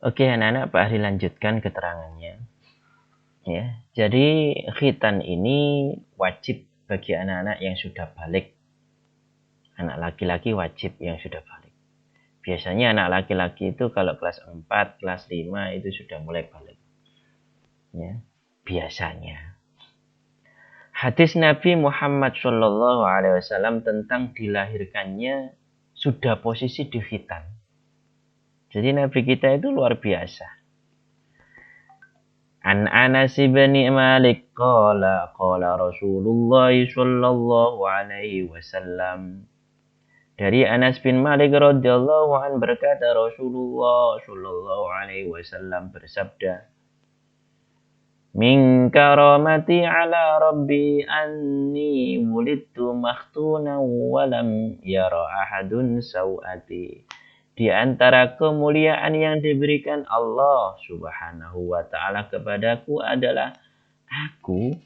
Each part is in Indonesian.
Oke, anak-anak, Pak Ahli lanjutkan keterangannya. Ya, jadi khitan ini wajib bagi anak-anak yang sudah balik. Anak laki-laki wajib yang sudah balik. Biasanya anak laki-laki itu kalau kelas 4, kelas 5 itu sudah mulai balik. Ya, biasanya. Hadis Nabi Muhammad SAW tentang dilahirkannya sudah posisi di khitan. Jadi Nabi kita itu luar biasa. An Anas bin Malik qala Rasulullah sallallahu alaihi wasallam. Dari Anas bin Malik radhiyallahu an berkata Rasulullah sallallahu alaihi wasallam bersabda, "Min karamati ala rabbi anni wulidtu makhtuna wa lam yara ahadun sawati." Di antara kemuliaan yang diberikan Allah Subhanahu wa taala kepadaku adalah aku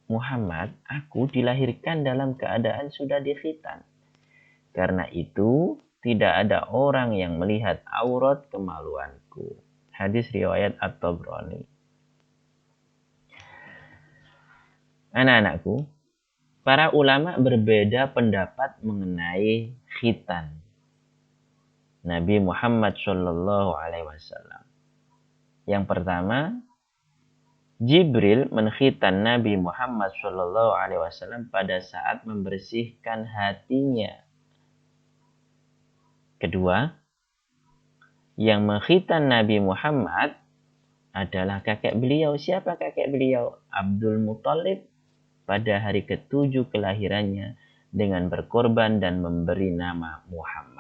Muhammad, aku dilahirkan dalam keadaan sudah dikhitan. Karena itu tidak ada orang yang melihat aurat kemaluanku. Hadis riwayat At-Tabrani. Anak-anakku, para ulama berbeda pendapat mengenai khitan Nabi Muhammad Shallallahu Alaihi Wasallam. Yang pertama, Jibril menkhitan Nabi Muhammad Shallallahu Alaihi Wasallam pada saat membersihkan hatinya. Kedua, yang mengkhitan Nabi Muhammad adalah kakek beliau. Siapa kakek beliau? Abdul Muthalib pada hari ke-7 kelahirannya dengan berkorban dan memberi nama Muhammad.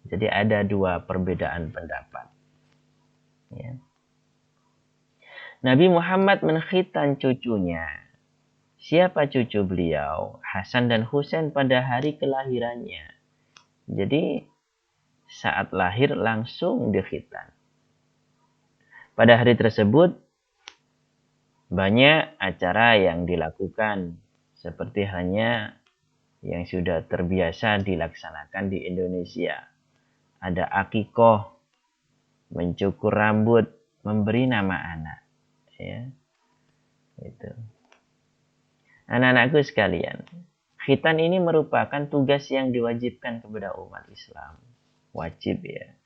Jadi ada dua perbedaan pendapat. Ya. Nabi Muhammad menkhitan cucunya. Siapa cucu beliau? Hasan dan Husain pada hari kelahirannya. Jadi saat lahir langsung dikhitan. Pada hari tersebut banyak acara yang dilakukan seperti hanya yang sudah terbiasa dilaksanakan di Indonesia. Ada akikoh, mencukur rambut, memberi nama anak. Ya, itu. Anak-anakku sekalian, khitan ini merupakan tugas yang diwajibkan kepada umat Islam. Wajib ya.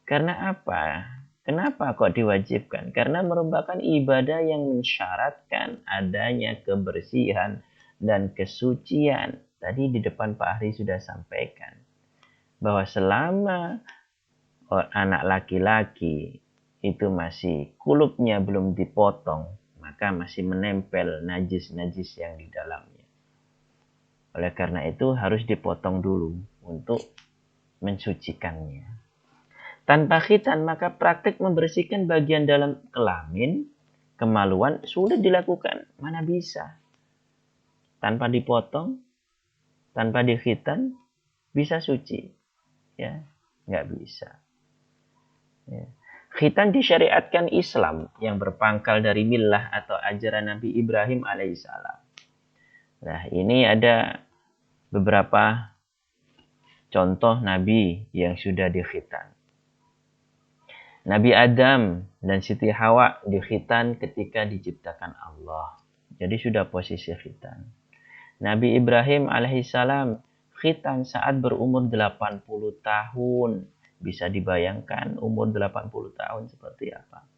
Karena apa? Kenapa kok diwajibkan? Karena merupakan ibadah yang mensyaratkan adanya kebersihan dan kesucian. Tadi di depan Pak Ahri sudah sampaikan bahwa selama anak laki-laki itu masih kulupnya belum dipotong, maka masih menempel najis-najis yang di dalamnya. Oleh karena itu harus dipotong dulu untuk mensucikannya. Tanpa khitan maka praktik membersihkan bagian dalam kelamin, kemaluan sulit dilakukan. Mana bisa? Tanpa dipotong, tanpa dikhitan, bisa suci. Ya, nggak bisa. Ya. Khitan disyariatkan Islam yang berpangkal dari millah atau ajaran Nabi Ibrahim alaihissalam. Nah, ini ada beberapa contoh Nabi yang sudah dikhitan. Nabi Adam dan Siti Hawa dikhitan ketika diciptakan Allah. Jadi sudah posisi khitan. Nabi Ibrahim alaihissalam khitan saat berumur 80 tahun. Bisa dibayangkan umur 80 tahun seperti apa.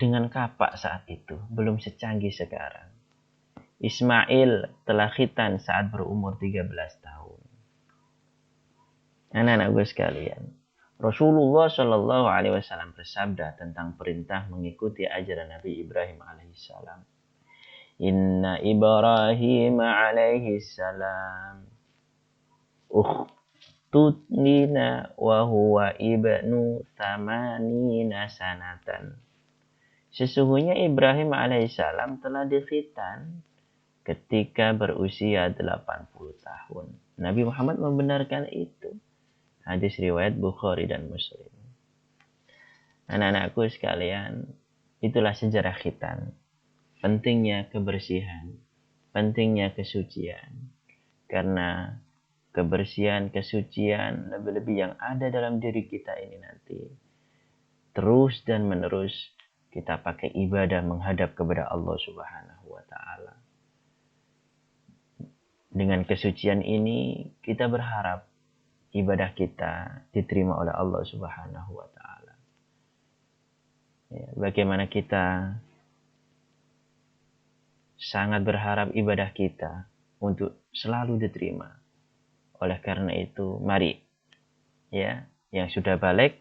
Dengan kapak saat itu, belum secanggih sekarang. Ismail telah khitan saat berumur 13 tahun. Anak-anak gue sekalian, Rasulullah Shallallahu Alaihi Wasallam bersabda tentang perintah mengikuti ajaran Nabi Ibrahim alaihissalam. Inna Ibrahim alaihissalam ukhtudnina wa huwa ibnu thamanina sanatan. Sesungguhnya Ibrahim alaihissalam telah dikhitan ketika berusia 80 tahun. Nabi Muhammad membenarkan itu. Hadis riwayat Bukhari dan Muslim. Anak-anakku sekalian, itulah sejarah khitan. Pentingnya kebersihan, pentingnya kesucian. Karena kebersihan, kesucian, lebih-lebih yang ada dalam diri kita ini nanti terus dan menerus kita pakai ibadah menghadap kepada Allah Subhanahu wa taala. Dengan kesucian ini kita berharap ibadah kita diterima oleh Allah Subhanahu wa taala. Ya, bagaimana kita sangat berharap ibadah kita untuk selalu diterima. Oleh karena itu, mari ya, yang sudah balik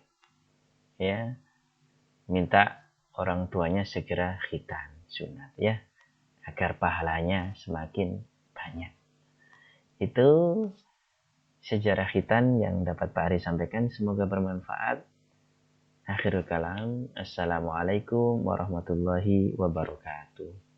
ya, minta orang tuanya segera khitan sunat ya, agar pahalanya semakin banyak. Itu sejarah khitan yang dapat Pak Ari sampaikan, semoga bermanfaat. Akhirul kalam, assalamualaikum warahmatullahi wabarakatuh.